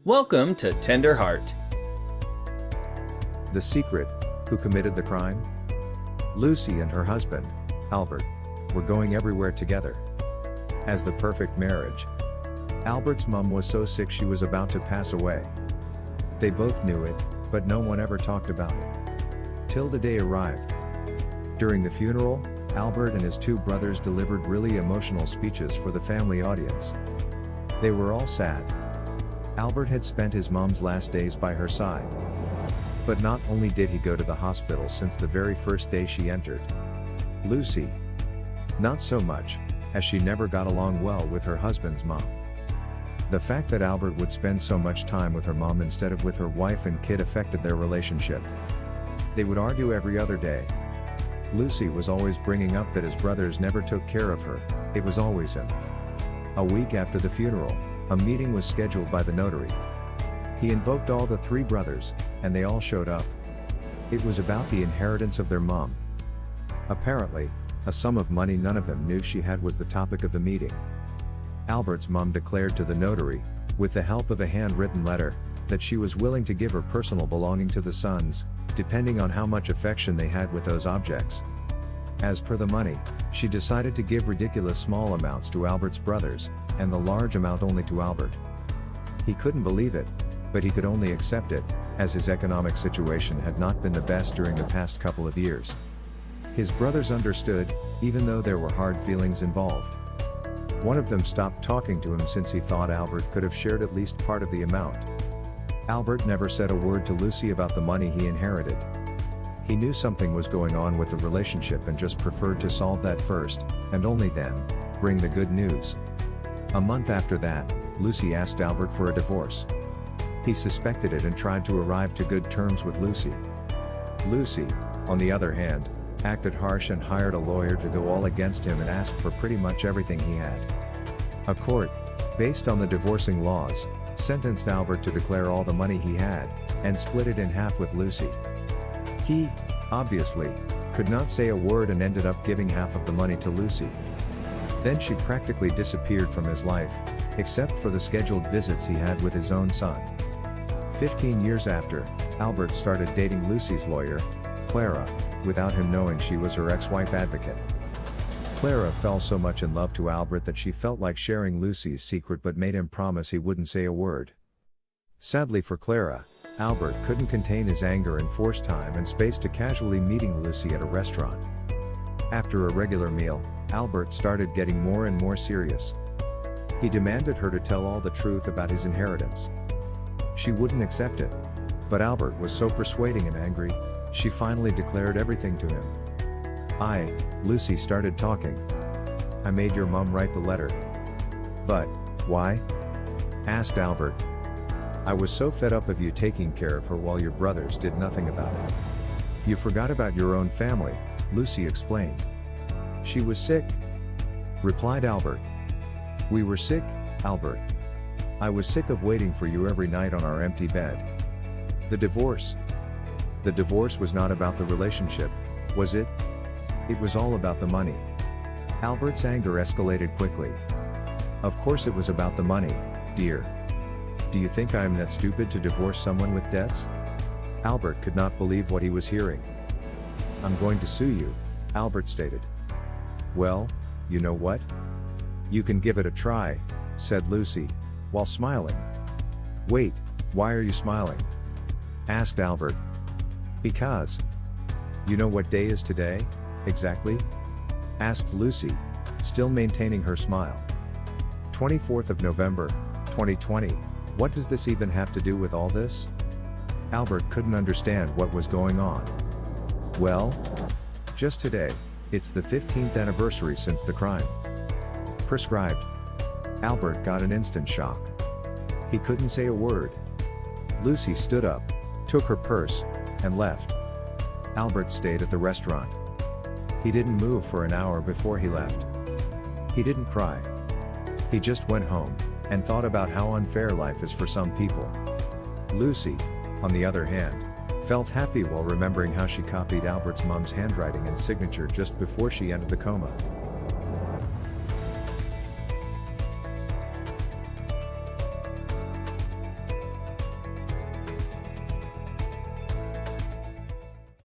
Welcome to Tender Heart. The secret: who committed the crime? Lucy and her husband, Albert, were going everywhere together. As the perfect marriage. Albert's mom was so sick she was about to pass away. They both knew it, but no one ever talked about it. Till the day arrived. During the funeral, Albert and his two brothers delivered really emotional speeches for the family audience. They were all sad. Albert had spent his mom's last days by her side. But not only did he go to the hospital since the very first day she entered. Lucy. Not so much, as she never got along well with her husband's mom. The fact that Albert would spend so much time with her mom instead of with her wife and kid affected their relationship. They would argue every other day. Lucy was always bringing up that his brothers never took care of her, it was always him. A week after the funeral, a meeting was scheduled by the notary. He invoked all the three brothers, and they all showed up. It was about the inheritance of their mom. Apparently, a sum of money none of them knew she had was the topic of the meeting. Albert's mom declared to the notary, with the help of a handwritten letter, that she was willing to give her personal belonging to the sons, depending on how much affection they had with those objects. As per the money, she decided to give ridiculous small amounts to Albert's brothers, and the large amount only to Albert. He couldn't believe it, but he could only accept it, as his economic situation had not been the best during the past couple of years. His brothers understood, even though there were hard feelings involved. One of them stopped talking to him since he thought Albert could have shared at least part of the amount. Albert never said a word to Lucy about the money he inherited. He knew something was going on with the relationship and just preferred to solve that first, and only then, bring the good news. A month after that, Lucy asked Albert for a divorce. He suspected it and tried to arrive to good terms with Lucy. Lucy, on the other hand, acted harsh and hired a lawyer to go all against him and asked for pretty much everything he had. A court, based on the divorcing laws, sentenced Albert to declare all the money he had, and split it in half with Lucy. He, obviously, could not say a word and ended up giving half of the money to Lucy. Then she practically disappeared from his life, except for the scheduled visits he had with his own son. 15 years after, Albert started dating Lucy's lawyer, Clara, without him knowing she was her ex-wife advocate. Clara fell so much in love to Albert that she felt like sharing Lucy's secret but made him promise he wouldn't say a word. Sadly for Clara, Albert couldn't contain his anger and forced time and space to casually meeting Lucy at a restaurant. After a regular meal, Albert started getting more and more serious. He demanded her to tell all the truth about his inheritance. She wouldn't accept it. But Albert was so persuading and angry, she finally declared everything to him. Lucy started talking. I made your mom write the letter. But, why? Asked Albert. I was so fed up of you taking care of her while your brothers did nothing about it. You forgot about your own family, Lucy explained. She was sick, replied Albert. We were sick, Albert. I was sick of waiting for you every night on our empty bed. The divorce. The divorce was not about the relationship, was it? It was all about the money. Albert's anger escalated quickly. Of course it was about the money, dear. Do you think I am that stupid to divorce someone with debts? Albert could not believe what he was hearing. I'm going to sue you, Albert stated. Well, you know what? You can give it a try, said Lucy, while smiling. Wait, why are you smiling? Asked Albert. Because. You know what day is today, exactly? Asked Lucy, still maintaining her smile. 24th of November, 2020, what does this even have to do with all this? Albert couldn't understand what was going on. Well, just today, it's the 15th anniversary since the crime. Prescribed. Albert got an instant shock. He couldn't say a word. Lucy stood up, took her purse, and left. Albert stayed at the restaurant. He didn't move for an hour before he left. He didn't cry. He just went home, and thought about how unfair life is for some people. Lucy, on the other hand, felt happy while remembering how she copied Albert's mom's handwriting and signature just before she entered the coma.